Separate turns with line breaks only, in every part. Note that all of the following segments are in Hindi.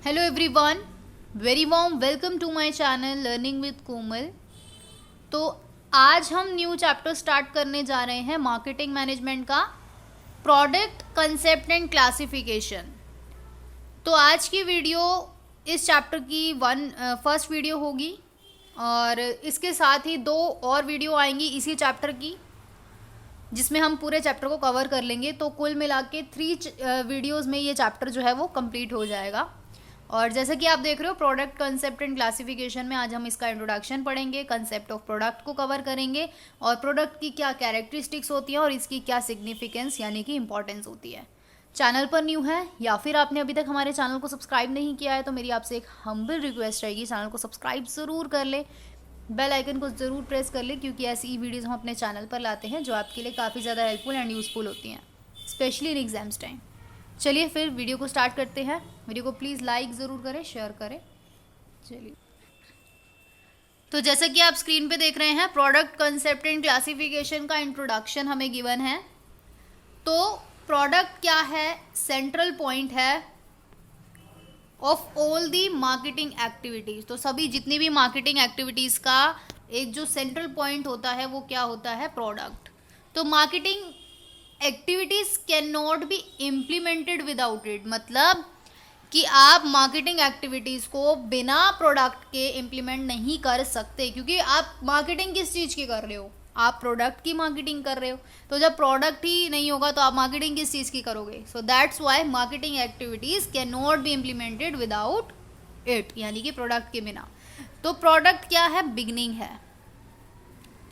Hello everyone, very warm welcome to my channel learning with Komal. तो आज हम न्यू चैप्टर स्टार्ट करने जा रहे हैं मार्केटिंग मैनेजमेंट का, प्रोडक्ट कंसेप्ट एंड क्लासिफिकेशन। तो आज की वीडियो इस चैप्टर की फर्स्ट वीडियो होगी और इसके साथ ही 2 और वीडियो आएंगी इसी चैप्टर की, जिसमें हम पूरे चैप्टर को कवर कर लेंगे। तो कुल मिला के 3 वीडियोज़ में ये चैप्टर जो है वो कंप्लीट हो जाएगा। और जैसे कि आप देख रहे हो, प्रोडक्ट कंसेप्ट एंड क्लासिफिकेशन में आज हम इसका इंट्रोडक्शन पढ़ेंगे, कंसेप्ट ऑफ प्रोडक्ट को कवर करेंगे और प्रोडक्ट की क्या कैरेक्टरिस्टिक्स होती हैं और इसकी क्या सिग्निफिकेंस यानी कि इंपॉर्टेंस होती है। चैनल पर न्यू है या फिर आपने अभी तक हमारे चैनल को सब्सक्राइब नहीं किया है तो मेरी आपसे एक हम्बल रिक्वेस्ट रहेगी, चैनल को सब्सक्राइब ज़रूर कर ले, बेल आइकन को ज़रूर प्रेस कर ले, क्योंकि ऐसी ही वीडियोज़ हम अपने चैनल पर लाते हैं जो आपके लिए काफ़ी ज़्यादा हेल्पफुल एंड यूज़फुल होती हैं, स्पेशली इन एग्जाम्स टाइम। चलिए फिर वीडियो को स्टार्ट करते हैं। वीडियो को प्लीज़ लाइक ज़रूर करें, शेयर करें। चलिए, तो जैसा कि आप स्क्रीन पे देख रहे हैं, प्रोडक्ट कंसेप्ट एंड क्लासिफिकेशन का इंट्रोडक्शन हमें गिवन है। तो प्रोडक्ट क्या है? सेंट्रल पॉइंट है of all the marketing activities. तो सभी जितनी भी मार्केटिंग एक्टिविटीज़ का एक जो सेंट्रल पॉइंट होता है वो क्या होता है? प्रोडक्ट। तो marketing activities can not be implemented without it, मतलब कि आप मार्केटिंग एक्टिविटीज़ को बिना प्रोडक्ट के इम्प्लीमेंट नहीं कर सकते, क्योंकि आप मार्केटिंग किस चीज़ की कर रहे हो? आप प्रोडक्ट की मार्केटिंग कर रहे हो। तो जब प्रोडक्ट ही नहीं होगा तो आप मार्केटिंग किस चीज़ की करोगे? So that's why marketing activities can not be implemented without it, यानी कि प्रोडक्ट के बिना। तो प्रोडक्ट क्या है? बिगनिंग है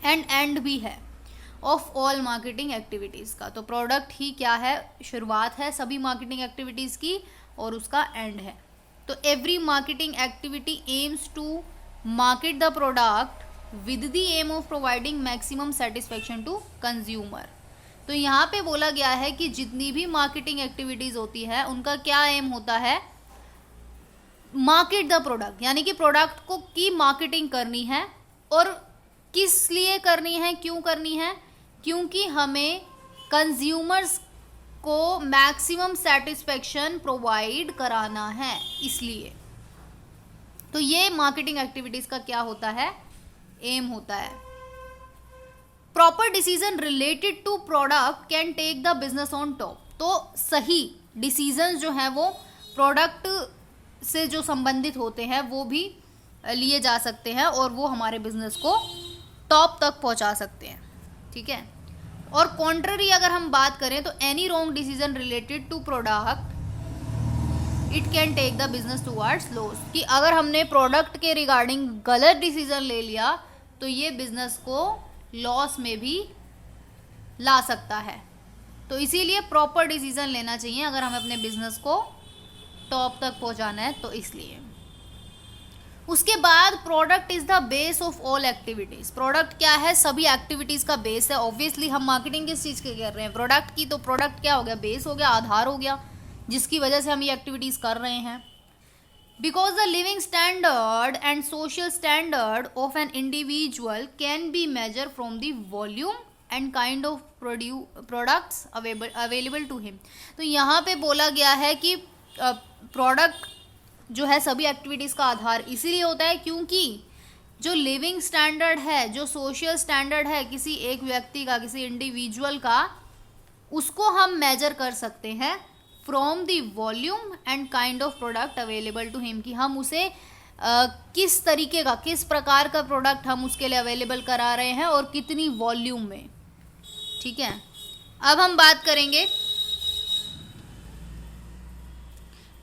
एंड एंड भी है ऑफ ऑल मार्केटिंग एक्टिविटीज़ का। तो प्रोडक्ट ही क्या है? शुरुआत है सभी मार्केटिंग एक्टिविटीज़ की और उसका एंड है। तो every marketing activity aims to market the product with the aim of providing maximum satisfaction to consumer. तो यहाँ पे बोला गया है कि जितनी भी मार्केटिंग एक्टिविटीज़ होती है उनका क्या एम होता है? मार्केट द प्रोडक्ट, यानी कि प्रोडक्ट को की मार्केटिंग करनी है। और किस लिए करनी है, क्यों करनी है? क्योंकि हमें कंज्यूमर्स को मैक्सिमम सेटिस्फेक्शन प्रोवाइड कराना है, इसलिए। तो ये मार्केटिंग एक्टिविटीज़ का क्या होता है? एम होता है। Proper decision related to product can take the business on top. तो सही डिसीजन जो है वो प्रोडक्ट से जो संबंधित होते हैं वो भी लिए जा सकते हैं और वो हमारे बिजनेस को टॉप तक पहुंचा सकते हैं, ठीक है। और कॉन्ट्ररी अगर हम बात करें तो any wrong decision related to product it can take the business towards loss, कि अगर हमने प्रोडक्ट के रिगार्डिंग गलत डिसीजन ले लिया तो ये बिजनेस को लॉस में भी ला सकता है। तो इसीलिए प्रॉपर डिसीजन लेना चाहिए अगर हमें अपने बिजनेस को टॉप तक पहुंचाना है, तो इसलिए। उसके बाद product is the base of all activities. Product क्या है? सभी एक्टिविटीज का बेस है। ऑब्वियसली हम मार्केटिंग किस चीज की कर रहे हैं? प्रोडक्ट की। तो प्रोडक्ट क्या हो गया? बेस हो गया, आधार हो गया, जिसकी वजह से हम ये एक्टिविटीज कर रहे हैं। Because the living standard and social standard of an individual can be measure from the volume and kind of products available to him. तो यहाँ पे बोला गया है कि प्रोडक्ट जो है सभी एक्टिविटीज़ का आधार इसीलिए होता है क्योंकि जो लिविंग स्टैंडर्ड है, जो सोशल स्टैंडर्ड है किसी एक व्यक्ति का, किसी इंडिविजुअल का, उसको हम मेजर कर सकते हैं from the volume and kind of product available to him, कि हम उसे किस तरीके का, किस प्रकार का प्रोडक्ट हम उसके लिए अवेलेबल करा रहे हैं और कितनी वॉल्यूम में, ठीक है। अब हम बात करेंगे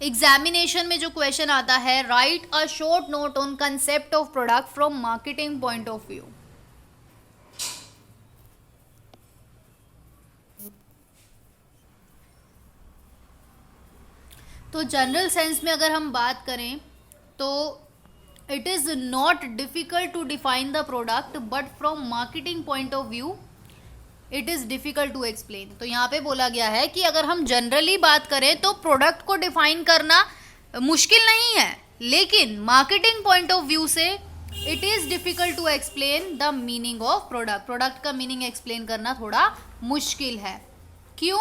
एग्जामिनेशन में जो क्वेश्चन आता है, write a short note on concept of product from marketing point of view. तो जनरल सेंस में अगर हम बात करें तो it is not difficult to define the product, but from marketing point of view it is difficult to explain. तो यहाँ पे बोला गया है कि अगर हम जनरली बात करें तो प्रोडक्ट को डिफाइन करना मुश्किल नहीं है, लेकिन मार्केटिंग पॉइंट ऑफ व्यू से it is difficult to explain the meaning of product. Product का मीनिंग एक्सप्लेन करना थोड़ा मुश्किल है। क्यों?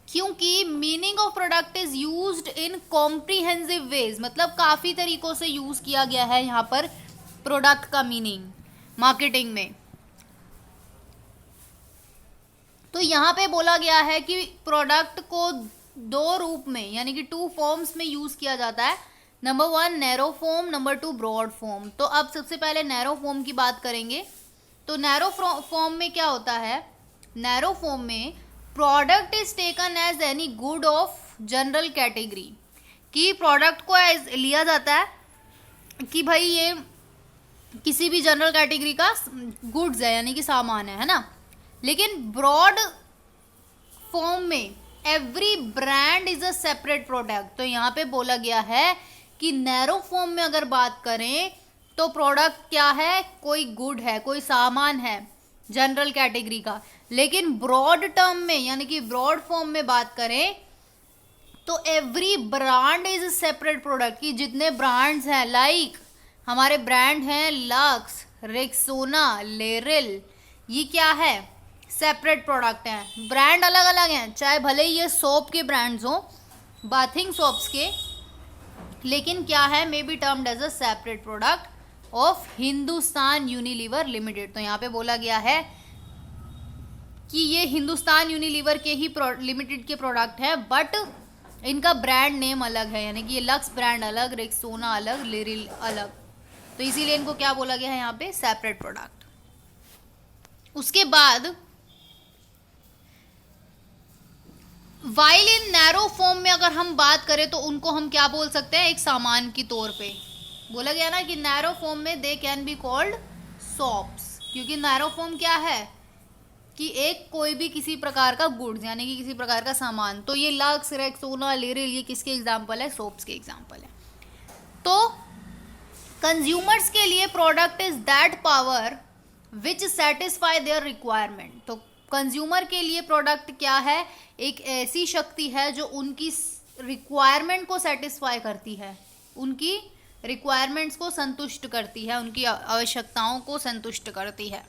क्योंकि meaning of product is used in comprehensive ways, मतलब काफी तरीकों से यूज किया गया है यहाँ पर प्रोडक्ट का मीनिंग मार्केटिंग में। तो यहाँ पे बोला गया है कि प्रोडक्ट को दो रूप में यानी कि टू फॉर्म्स में यूज किया जाता है। Number 1 narrow form, number 2 broad form. तो अब सबसे पहले नैरो फॉर्म की बात करेंगे। तो नैरो फॉर्म में क्या होता है, नैरो फॉर्म में product is taken as any good of general category, कि प्रोडक्ट को एज लिया जाता है कि भाई ये किसी भी जनरल कैटेगरी का गुड्स है यानी कि सामान है ना। लेकिन ब्रॉड फॉर्म में every brand is a separate product. तो यहाँ पे बोला गया है कि नैरो फॉर्म में अगर बात करें तो प्रोडक्ट क्या है, कोई गुड है, कोई सामान है जनरल कैटेगरी का। लेकिन ब्रॉड टर्म में यानी कि ब्रॉड फॉर्म में बात करें तो every brand is separate product, की जितने ब्रांड्स हैं लाइक हमारे ब्रांड हैं लक्स, रेक्सोना, लेरिल, ये क्या है, सेपरेट प्रोडक्ट हैं। ब्रांड अलग अलग हैं, चाहे भले ही ये सोप के ब्रांड्स हो, बाथिंग सोप्स के, लेकिन क्या है, may be termed as a separate product of Hindustan Unilever Limited. तो यहाँ पे बोला गया है कि ये हिंदुस्तान यूनिलीवर के ही लिमिटेड के प्रोडक्ट है, बट इनका ब्रांड नेम अलग है, यानी कि ये लक्स ब्रांड अलग, रेक्सोना अलग, लेरिल अलग। तो इसीलिए इनको क्या बोला गया है यहाँ पे, सेपरेट प्रोडक्ट। उसके बाद वाइल इन नैरो फॉर्म में अगर हम बात करें तो उनको हम क्या बोल सकते हैं, एक सामान की तौर पे बोला गया ना कि नैरो फॉर्म में they can be called shops, क्योंकि नैरो फॉर्म क्या है कि एक कोई भी किसी प्रकार का गुड्स यानी कि किसी प्रकार का सामान। तो ये लक्स, रेक्सोना, लेरिल ये किसके एग्जाम्पल है, सोप्स के एग्जाम्पल है। तो कंज्यूमर्स के लिए product is that power which satisfy their requirement. तो कंज्यूमर के लिए प्रोडक्ट क्या है, एक ऐसी शक्ति है जो उनकी रिक्वायरमेंट को सेटिस्फाई करती है, उनकी रिक्वायरमेंट्स को संतुष्ट करती है, उनकी आवश्यकताओं को संतुष्ट करती है।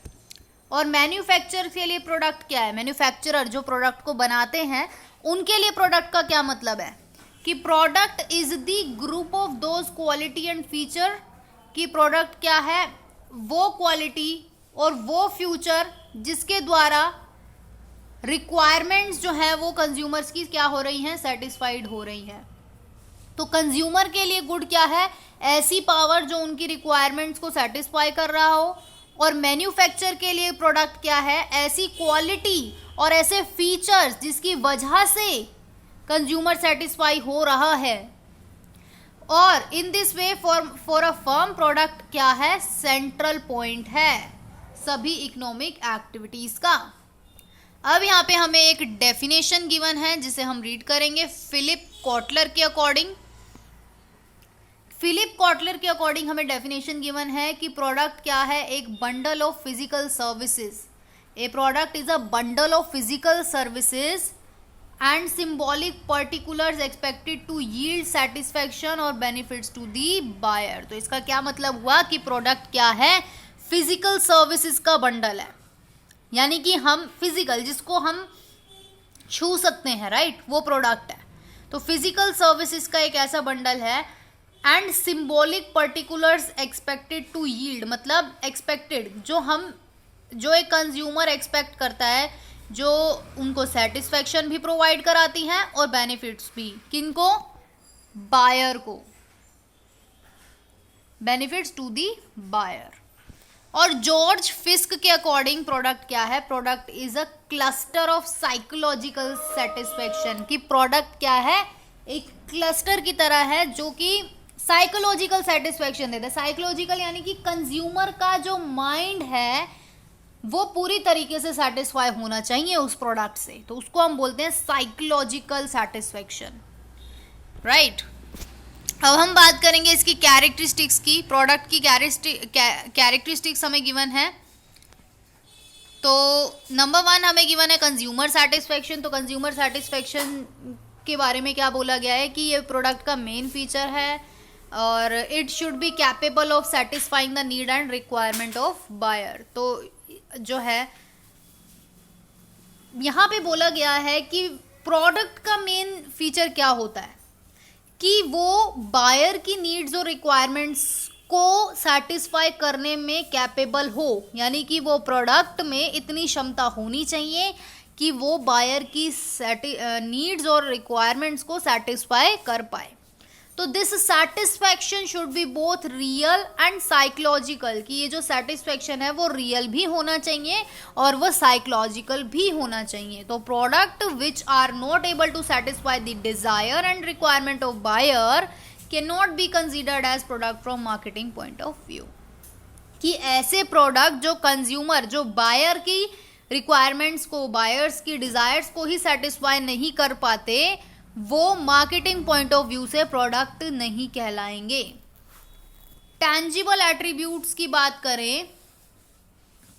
और मैन्युफैक्चर के लिए प्रोडक्ट क्या है, मैन्युफैक्चरर जो प्रोडक्ट को बनाते हैं उनके लिए प्रोडक्ट का क्या मतलब है कि product is the group of those quality and feature, कि प्रोडक्ट क्या है, वो क्वालिटी और वो फ्यूचर जिसके द्वारा रिक्वायरमेंट्स जो है वो कंज्यूमर्स की क्या हो रही हैं, सेटिस्फाइड हो रही हैं। तो कंज्यूमर के लिए गुड क्या है, ऐसी पावर जो उनकी रिक्वायरमेंट्स को सेटिस्फाई कर रहा हो। और मैन्युफैक्चर के लिए प्रोडक्ट क्या है, ऐसी क्वालिटी और ऐसे फीचर्स जिसकी वजह से कंज्यूमर सेटिस्फाई हो रहा है। और in this way for a firm product क्या है, सेंट्रल पॉइंट है सभी इकोनॉमिक एक्टिविटीज का। अब यहाँ पे हमें एक डेफिनेशन गिवन है जिसे हम रीड करेंगे फिलिप कॉटलर के अकॉर्डिंग। फिलिप कॉटलर के अकॉर्डिंग हमें डेफिनेशन गिवन है कि प्रोडक्ट क्या है, एक bundle of physical services. A product is a bundle of physical services and symbolic particulars expected to yield satisfaction और बेनिफिट्स टू दी बायर। तो इसका क्या मतलब हुआ कि प्रोडक्ट क्या है, फिजिकल सर्विसेज का बंडल है, यानी कि हम फिजिकल जिसको हम छू सकते हैं, राइट, वो प्रोडक्ट है। तो फिजिकल सर्विसेज का एक ऐसा बंडल है। And symbolic particulars expected to yield, मतलब एक्सपेक्टेड जो एक कंज्यूमर एक्सपेक्ट करता है, जो उनको सेटिस्फैक्शन भी प्रोवाइड कराती हैं और बेनिफिट्स भी, किनको, बायर को, बेनिफिट्स टू दी बायर। और जॉर्ज फिस्क के अकॉर्डिंग प्रोडक्ट क्या है, product is a cluster of psychological satisfaction, कि प्रोडक्ट क्या है, एक क्लस्टर की तरह है जो कि साइकोलॉजिकल सेटिस्फैक्शन देता है। साइकोलॉजिकल यानी कि कंज्यूमर का जो माइंड है वो पूरी तरीके से सेटिस्फाई होना चाहिए उस प्रोडक्ट से, तो उसको हम बोलते हैं साइकोलॉजिकल सेटिस्फैक्शन, राइट। अब हम बात करेंगे इसकी कैरेक्टरिस्टिक्स की। प्रोडक्ट की कैरेक्टरिस्टिक्स हमें गिवन है। तो नंबर 1 हमें गिवन है कंज्यूमर सेटिस्फैक्शन। तो कंज्यूमर सेटिस्फैक्शन के बारे में क्या बोला गया है कि ये प्रोडक्ट का मेन फीचर है और it should be capable of satisfying the need and requirement of buyer. तो जो है यहाँ पे बोला गया है कि प्रोडक्ट का मेन फीचर क्या होता है कि वो बायर की नीड्स और रिक्वायरमेंट्स को सेटिस्फाई करने में कैपेबल हो, यानी कि वो प्रोडक्ट में इतनी क्षमता होनी चाहिए कि वो बायर की नीड्स और रिक्वायरमेंट्स को सेटिस्फाई कर पाए। तो this satisfaction should be both real and psychological, कि ये जो सेटिस्फैक्शन है वो रियल भी होना चाहिए और वो साइकोलॉजिकल भी होना चाहिए। तो product which are not able to satisfy the desire and requirement of buyer can not be considered as product from marketing point of view, कि ऐसे प्रोडक्ट जो कंज्यूमर, जो बायर की रिक्वायरमेंट्स को, बायर्स की डिजायर्स को ही सेटिस्फाई नहीं कर पाते, वो मार्केटिंग पॉइंट ऑफ व्यू से प्रोडक्ट नहीं कहलाएंगे। टैंजिबल एट्रीब्यूट्स की बात करें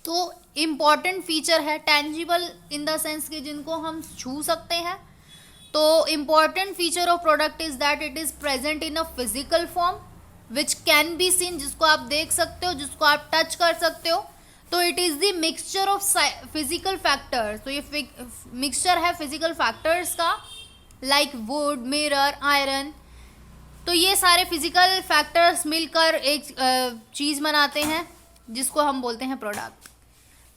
तो इम्पॉर्टेंट फीचर है टैंजिबल इन द सेंस कि जिनको हम छू सकते हैं। तो important feature of product is that it is present in a physical form which can be seen, जिसको आप देख सकते हो, जिसको आप टच कर सकते हो। तो it is the mixture of physical factors, तो ये मिक्सचर है फिजिकल फैक्टर्स का, लाइक वुड, मिरर, आयरन। तो ये सारे फिजिकल फैक्टर्स मिलकर एक चीज़ बनाते हैं जिसको हम बोलते हैं प्रोडक्ट।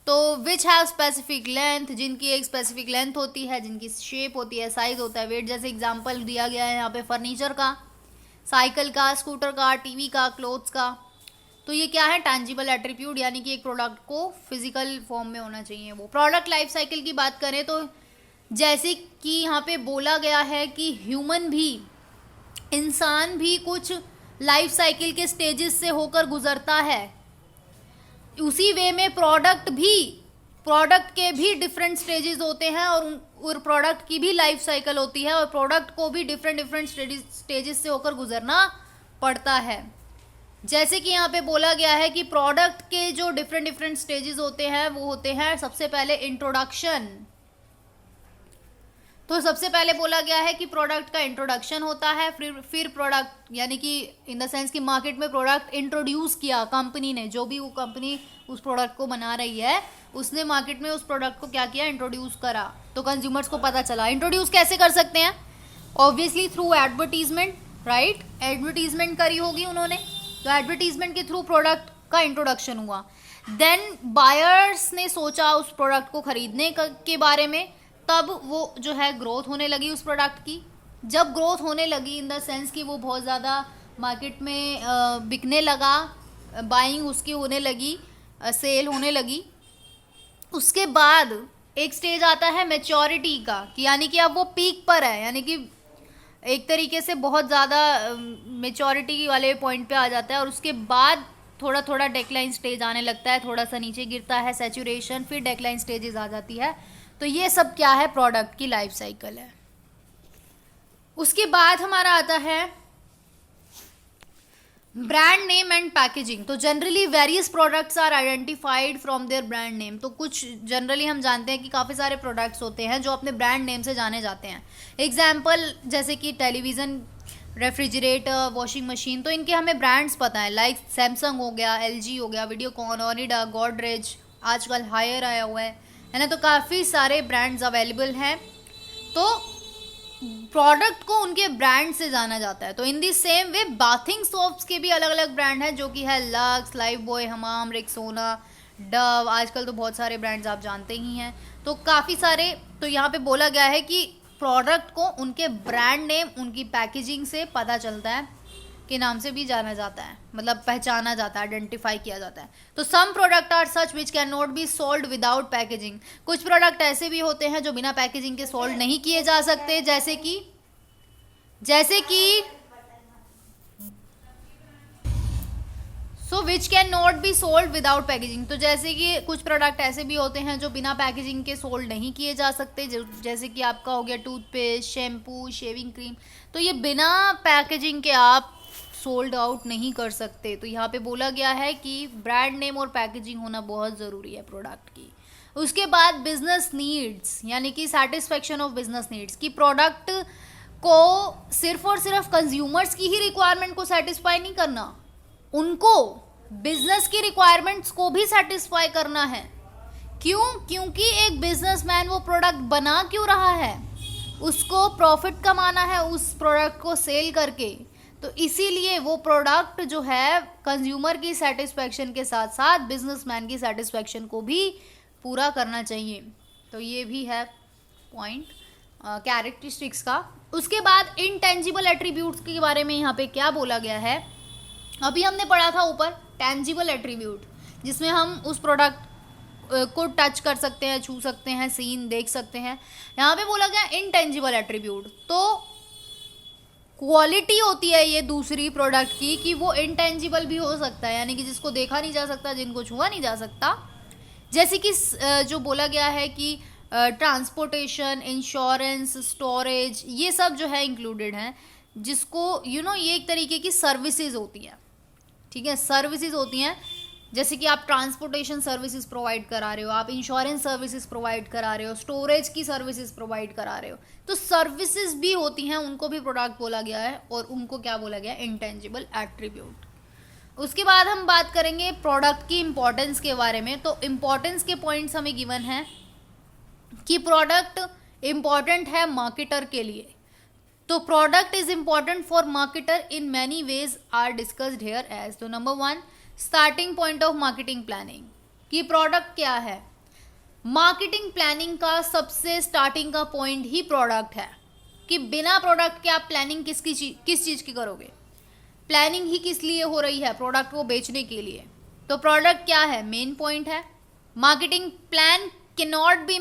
तो विच हैव स्पेसिफिक लेंथ, जिनकी एक स्पेसिफिक लेंथ होती है, जिनकी शेप होती है, साइज होता है, वेट। जैसे एग्जांपल दिया गया है यहाँ पे फर्नीचर का, साइकिल का, स्कूटर का, टीवी का, क्लोथ्स का। तो ये क्या है, टैंजिबल एट्रीब्यूट, यानी कि एक प्रोडक्ट को फिजिकल फॉर्म में होना चाहिए वो। प्रोडक्ट लाइफ साइकिल की बात करें तो जैसे कि यहाँ पे बोला गया है कि ह्यूमन भी, इंसान भी कुछ लाइफ साइकिल के स्टेजेस से होकर गुजरता है, उसी वे में प्रोडक्ट के भी डिफरेंट स्टेजेस होते हैं और प्रोडक्ट की भी लाइफ साइकिल होती है और प्रोडक्ट को भी डिफरेंट स्टेजेस से होकर गुजरना पड़ता है। जैसे कि यहाँ पे बोला गया है कि प्रोडक्ट के जो डिफरेंट स्टेजेस होते हैं वो होते हैं सबसे पहले इंट्रोडक्शन। तो सबसे पहले बोला गया है कि प्रोडक्ट का इंट्रोडक्शन होता है, फिर प्रोडक्ट, यानी कि इन द सेंस कि मार्केट में प्रोडक्ट इंट्रोड्यूस किया कंपनी ने, जो भी वो कंपनी उस प्रोडक्ट को बना रही है उसने मार्केट में उस प्रोडक्ट को क्या किया, इंट्रोड्यूस करा, तो कंज्यूमर्स को पता चला। इंट्रोड्यूस कैसे कर सकते हैं, obviously through advertisement, right. Advertisement करी होगी उन्होंने, तो एडवर्टीजमेंट के थ्रू प्रोडक्ट का इंट्रोडक्शन हुआ। देन बायर्स ने सोचा उस प्रोडक्ट को खरीदने के बारे में, तब वो जो है ग्रोथ होने लगी उस प्रोडक्ट की। जब ग्रोथ होने लगी इन द सेंस कि वो बहुत ज़्यादा मार्केट में बिकने लगा, बाइंग उसकी होने लगी, सेल होने लगी, उसके बाद एक स्टेज आता है मैच्योरिटी का, कि यानी कि अब वो पीक पर है, यानी कि एक तरीके से बहुत ज़्यादा मैच्योरिटी वाले पॉइंट पे आ जाता है और उसके बाद थोड़ा थोड़ा डेक्लाइन स्टेज आने लगता है, थोड़ा सा नीचे गिरता है, सैचुरेशन, फिर डेक्लाइन स्टेजेस आ जाती है। तो ये सब क्या है, प्रोडक्ट की लाइफ साइकिल है। उसके बाद हमारा आता है ब्रांड नेम एंड पैकेजिंग। तो generally various products are identified from their brand name. तो कुछ जनरली हम जानते हैं कि काफ़ी सारे प्रोडक्ट्स होते हैं जो अपने ब्रांड नेम से जाने जाते हैं। एग्जाम्पल जैसे कि टेलीविज़न, रेफ्रिजरेटर, वॉशिंग मशीन, तो इनके हमें ब्रांड्स पता है, लाइक सैमसंग हो गया, एलजी हो गया, वीडियोकॉन, ओनिडा, गोदरेज, आजकल हायर आया हुआ है ना। तो काफ़ी सारे ब्रांड्स अवेलेबल हैं, तो प्रोडक्ट को उनके ब्रांड से जाना जाता है। तो in the same way bathing soaps के भी अलग अलग ब्रांड हैं, जो कि है Lux, Lifebuoy, Hamam, Rexona, Dove, आजकल तो बहुत सारे ब्रांड्स आप जानते ही हैं। तो काफ़ी सारे, तो यहाँ पे बोला गया है कि प्रोडक्ट को उनके ब्रांड नेम, उनकी पैकेजिंग से पता चलता है, के नाम से भी जाना जाता है, मतलब पहचाना जाता है, आइडेंटिफाई किया जाता है। तो some product are such which can not be sold without packaging. कुछ प्रोडक्ट ऐसे भी होते हैं जो बिना पैकेजिंग के सोल्ड नहीं किए जा सकते, जैसे कि so which can not be sold without packaging. तो जैसे कि कुछ प्रोडक्ट ऐसे भी होते हैं जो बिना पैकेजिंग के सोल्ड नहीं किए जा सकते, जैसे कि आपका हो गया टूथपेस्ट, शैम्पू, शेविंग क्रीम। तो ये बिना पैकेजिंग के आप सोल्ड आउट नहीं कर सकते। तो यहाँ पे बोला गया है कि ब्रांड नेम और पैकेजिंग होना बहुत ज़रूरी है प्रोडक्ट की। उसके बाद बिजनेस नीड्स, यानी कि सेटिस्फेक्शन ऑफ बिजनेस नीड्स, कि प्रोडक्ट को सिर्फ और सिर्फ कंज्यूमर्स की ही रिक्वायरमेंट को सेटिस्फाई नहीं करना, उनको बिजनेस की रिक्वायरमेंट्स को भी सेटिस्फाई करना है। क्यों? क्योंकि एक बिजनेसमैन वो प्रोडक्ट बना क्यों रहा है, उसको प्रॉफिट कमाना है उस प्रोडक्ट को सेल करके, तो इसीलिए वो प्रोडक्ट जो है कंज्यूमर की सेटिस्फेक्शन के साथ साथ बिजनेसमैन की सेटिस्फेक्शन को भी पूरा करना चाहिए। तो ये भी है पॉइंट कैरेक्टरिस्टिक्स का। उसके बाद इंटेंजिबल एट्रीब्यूट्स के बारे में यहाँ पे क्या बोला गया है, अभी हमने पढ़ा था ऊपर टेंजिबल एट्रीब्यूट, जिसमें हम उस प्रोडक्ट को टच कर सकते हैं, छू सकते हैं, सीन देख सकते हैं। यहाँ पे बोला गया इंटेंजिबल एट्रीब्यूट, तो क्वालिटी होती है ये दूसरी प्रोडक्ट की कि वो इंटेंजिबल भी हो सकता है, यानी कि जिसको देखा नहीं जा सकता, जिनको छुआ नहीं जा सकता। जैसे कि जो बोला गया है कि ट्रांसपोर्टेशन, इंश्योरेंस, स्टोरेज, ये सब जो है इंक्लूडेड हैं, जिसको ये एक तरीके की सर्विसेज होती हैं, ठीक है, सर्विसेज होती हैं। जैसे कि आप ट्रांसपोर्टेशन सर्विसेज प्रोवाइड करा रहे हो, आप इंश्योरेंस सर्विसेज प्रोवाइड करा रहे हो, स्टोरेज की सर्विसेज प्रोवाइड करा रहे हो, तो सर्विसेज भी होती हैं, उनको भी प्रोडक्ट बोला गया है और उनको क्या बोला गया है, इंटेंजिबल एट्रीब्यूट। उसके बाद हम बात करेंगे प्रोडक्ट की इंपॉर्टेंस के बारे में। तो इंपॉर्टेंस के पॉइंट्स हमें गिवन है कि प्रोडक्ट इंपॉर्टेंट है मार्केटर के लिए। तो product is important for marketer in many ways are discussed here as. तो number 1, starting point of marketing planning, कि प्रोडक्ट क्या है। मार्केटिंग प्लानिंग का सबसे स्टार्टिंग का पॉइंट ही प्रोडक्ट है, कि बिना प्रोडक्ट के आप प्लानिंग किस चीज़ की करोगे। प्लानिंग ही किस लिए हो रही है, प्रोडक्ट को बेचने के लिए। तो प्रोडक्ट क्या है, मेन पॉइंट है। Marketing plan cannot be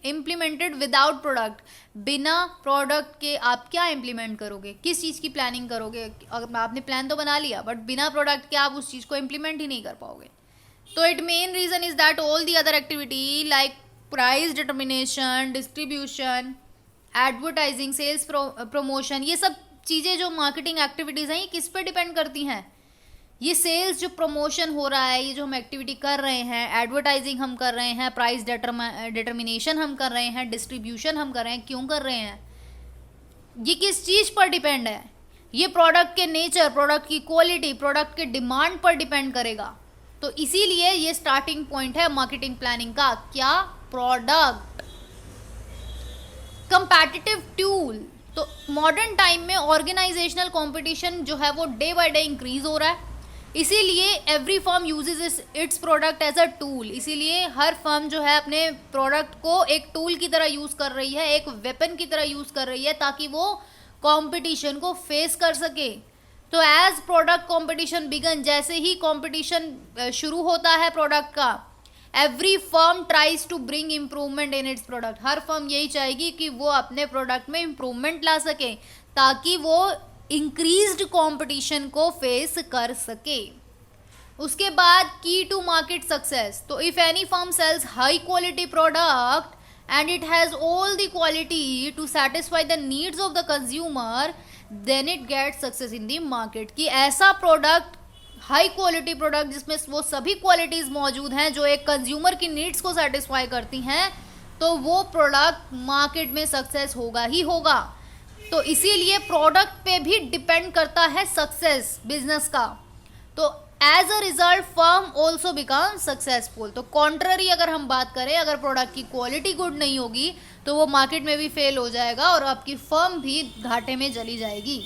implemented without product. बिना प्रोडक्ट के आप क्या इम्प्लीमेंट करोगे, किस चीज़ की प्लानिंग करोगे। अगर आपने प्लान तो बना लिया, बट बिना प्रोडक्ट के आप उस चीज़ को इम्प्लीमेंट ही नहीं कर पाओगे। तो it main reason is that all the other activity like price determination, distribution, advertising, sales promotion, ये सब चीज़ें जो मार्केटिंग एक्टिविटीज़ हैं, ये किस पे डिपेंड करती हैं। ये सेल्स जो प्रमोशन हो रहा है, ये जो हम एक्टिविटी कर रहे हैं, एडवर्टाइजिंग हम कर रहे हैं, प्राइस डिटर्मिनेशन हम कर रहे हैं, डिस्ट्रीब्यूशन हम कर रहे हैं, क्यों कर रहे हैं, ये किस चीज़ पर डिपेंड है। ये प्रोडक्ट के नेचर, प्रोडक्ट की क्वालिटी, प्रोडक्ट के डिमांड पर डिपेंड करेगा। तो इसीलिए ये स्टार्टिंग पॉइंट है मार्केटिंग प्लानिंग का, क्या, प्रोडक्ट। कंपैटिटिव टूल, तो मॉडर्न टाइम में ऑर्गेनाइजेशनल कंपटीशन जो है वो डे बाय डे इंक्रीज हो रहा है, इसीलिए every firm uses its product as a tool. इसीलिए हर फर्म जो है अपने प्रोडक्ट को एक टूल की तरह यूज़ कर रही है, एक वेपन की तरह यूज़ कर रही है, ताकि वो कंपटीशन को फेस कर सके। तो एज प्रोडक्ट कंपटीशन बिगन, जैसे ही कंपटीशन शुरू होता है प्रोडक्ट का, every firm tries to bring improvement in its product. हर फर्म यही चाहेगी कि वो अपने प्रोडक्ट में इम्प्रूवमेंट ला सके, ताकि वो इंक्रीज्ड कंपटीशन को फेस कर सके। उसके बाद की टू मार्केट सक्सेस, तो if any firm sells high quality product and it has all the quality to satisfy the needs of the consumer, then it get success in the market. कि ऐसा प्रोडक्ट, हाई क्वालिटी प्रोडक्ट जिसमें वो सभी क्वालिटीज मौजूद हैं जो एक कंज्यूमर की नीड्स को सेटिस्फाई करती हैं, तो वो प्रोडक्ट मार्केट में सक्सेस होगा ही होगा। तो इसीलिए प्रोडक्ट पे भी डिपेंड करता है सक्सेस बिजनेस का। तो as a result firm also become successful. तो कॉन्ट्ररी अगर हम बात करें, अगर प्रोडक्ट की क्वालिटी गुड नहीं होगी तो वो मार्केट में भी फेल हो जाएगा और आपकी फर्म भी घाटे में चली जाएगी।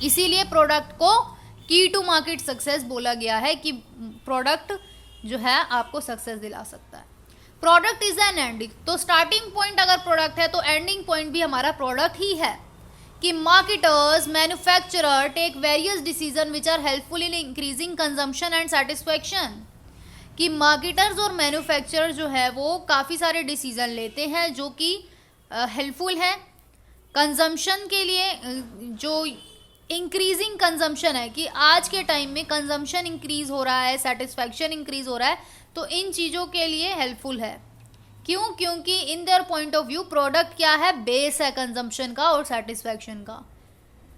इसीलिए प्रोडक्ट को की टू मार्केट सक्सेस बोला गया है, कि प्रोडक्ट जो है आपको सक्सेस दिला सकता है। प्रोडक्ट इज एन एंडिंग, तो स्टार्टिंग पॉइंट अगर प्रोडक्ट है तो एंडिंग पॉइंट भी हमारा प्रोडक्ट ही है। कि marketers, manufacturer take various decision which are helpful in increasing consumption and satisfaction. कि मार्केटर्स और मैन्युफैक्चरर जो है वो काफ़ी सारे डिसीजन लेते हैं जो कि हेल्पफुल हैं कंजम्पशन के लिए। जो इंक्रीजिंग कंजम्पशन है, कि आज के टाइम में कंजम्पशन इंक्रीज हो रहा है, सेटिस्फैक्शन इंक्रीज हो रहा है, तो इन चीज़ों के लिए हेल्पफुल है। क्यों? क्योंकि in their point of view product क्या है, बेस है कंजम्पशन का और सेटिस्फैक्शन का।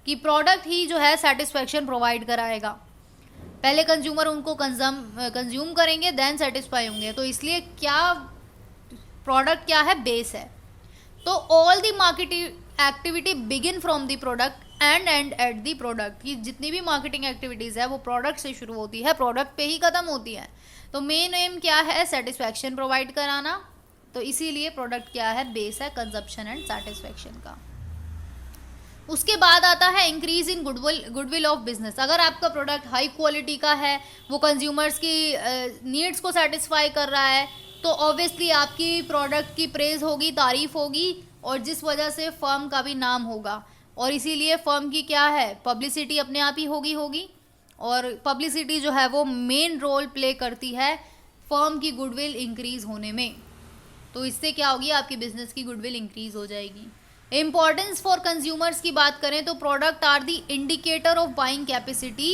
कि प्रोडक्ट ही जो है सेटिस्फैक्शन प्रोवाइड कराएगा। पहले कंज्यूमर उनको कंज्यूम करेंगे, देन सेटिस्फाई होंगे। तो इसलिए क्या प्रोडक्ट क्या है, बेस है। तो all the marketing activity begin from the product and at the product. की जितनी भी मार्केटिंग एक्टिविटीज़ है वो प्रोडक्ट से शुरू होती है, प्रोडक्ट पे ही ख़त्म होती है। तो मेन एम क्या है, सेटिस्फैक्शन प्रोवाइड कराना, तो इसीलिए प्रोडक्ट क्या है, बेस है कंजप्शन एंड सेटिस्फेक्शन का। उसके बाद आता है increase in goodwill of business. अगर आपका प्रोडक्ट हाई क्वालिटी का है, वो कंज्यूमर्स की नीड्स को सेटिस्फाई कर रहा है, तो ऑब्वियसली आपकी प्रोडक्ट की प्रेज होगी, तारीफ होगी, और जिस वजह से फर्म का भी नाम होगा, और इसीलिए फर्म की क्या है, पब्लिसिटी अपने आप ही होगी। और पब्लिसिटी जो है वो मेन रोल प्ले करती है फर्म की गुडविल इंक्रीज होने में। तो इससे क्या होगी, आपकी बिजनेस की गुडविल इंक्रीज हो जाएगी। इंपॉर्टेंस फॉर कंज्यूमर्स की बात करें तो product are the indicator of buying capacity,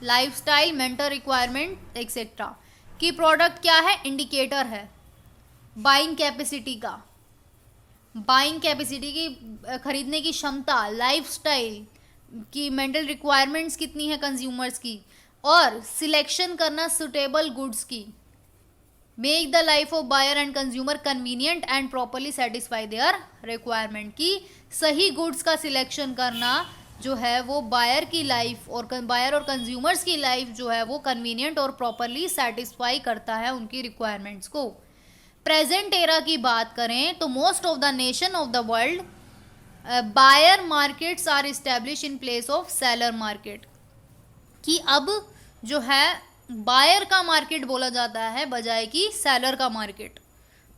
lifestyle, mental requirement etcetera. कि प्रोडक्ट क्या है, इंडिकेटर है बाइंग कैपेसिटी का, बाइंग कैपेसिटी की, खरीदने की क्षमता, लाइफस्टाइल की, मेंटल रिक्वायरमेंट्स कितनी है कंज्यूमर्स की, और सिलेक्शन करना सुटेबल गुड्स की। Make the life of buyer and consumer convenient and properly satisfy their requirement. की सही गुड्स का सिलेक्शन करना जो है वो बायर की लाइफ और बायर और कंज्यूमर्स की लाइफ जो है वो कन्वीनियंट और प्रॉपरली सेटिस्फाई करता है उनकी रिक्वायरमेंट्स को। प्रेजेंट एरा की बात करें तो most of the nation of the world buyer markets are establish in place of seller market. कि अब जो है बायर का मार्केट बोला जाता है बजाय कि सेलर का मार्केट,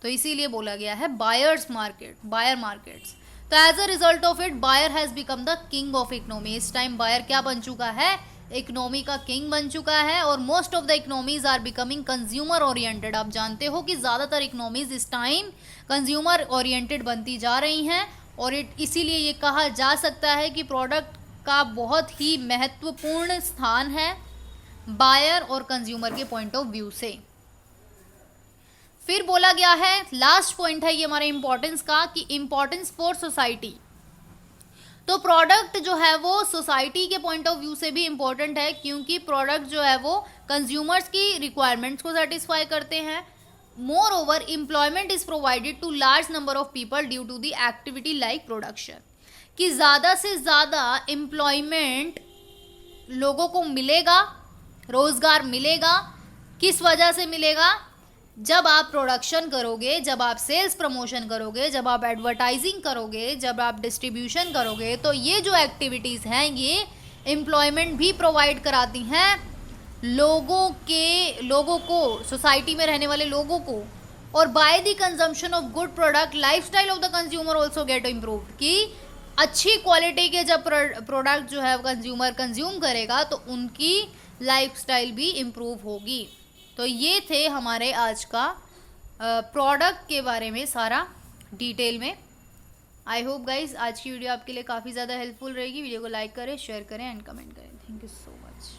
तो इसीलिए बोला गया है बायर्स मार्केट, बायर मार्केट्स। तो as a result of it buyer has become the king of economy. इस टाइम बायर क्या बन चुका है, इकोनॉमी का किंग बन चुका है। और most of the economies are becoming consumer oriented. आप जानते हो कि ज़्यादातर इकोनॉमीज इस टाइम कंज्यूमर ओरिएंटेड बनती जा रही हैं, और इसीलिए ये कहा जा सकता है कि प्रोडक्ट का बहुत ही महत्वपूर्ण स्थान है बायर और कंज्यूमर के पॉइंट ऑफ व्यू से। फिर बोला गया है, लास्ट पॉइंट है ये हमारे इंपॉर्टेंस का, कि इंपॉर्टेंस फॉर सोसाइटी। तो प्रोडक्ट जो है वो सोसाइटी के पॉइंट ऑफ व्यू से भी इंपॉर्टेंट है, क्योंकि प्रोडक्ट जो है वो कंज्यूमर्स की रिक्वायरमेंट्स को सेटिस्फाई करते हैं। Moreover employment is provided to large number of people due to the activity like production. कि ज़्यादा से ज़्यादा एम्प्लॉयमेंट लोगों को मिलेगा, रोजगार मिलेगा। किस वजह से मिलेगा, जब आप प्रोडक्शन करोगे, जब आप सेल्स प्रमोशन करोगे, जब आप एडवर्टाइजिंग करोगे, जब आप डिस्ट्रीब्यूशन करोगे, तो ये जो एक्टिविटीज़ हैं ये एम्प्लॉयमेंट भी प्रोवाइड कराती हैं लोगों को, सोसाइटी में रहने वाले लोगों को। और by the consumption of good product lifestyle of the consumer also get improved. कि अच्छी क्वालिटी के जब प्रोडक्ट जो है कंज्यूमर कंज्यूम करेगा तो उनकी लाइफस्टाइल भी इम्प्रूव होगी। तो ये थे हमारे आज का प्रोडक्ट के बारे में सारा डिटेल में। आई होप गाइज आज की वीडियो आपके लिए काफ़ी ज़्यादा हेल्पफुल रहेगी। वीडियो को लाइक करें, शेयर करें एंड कमेंट करें। Thank you so much.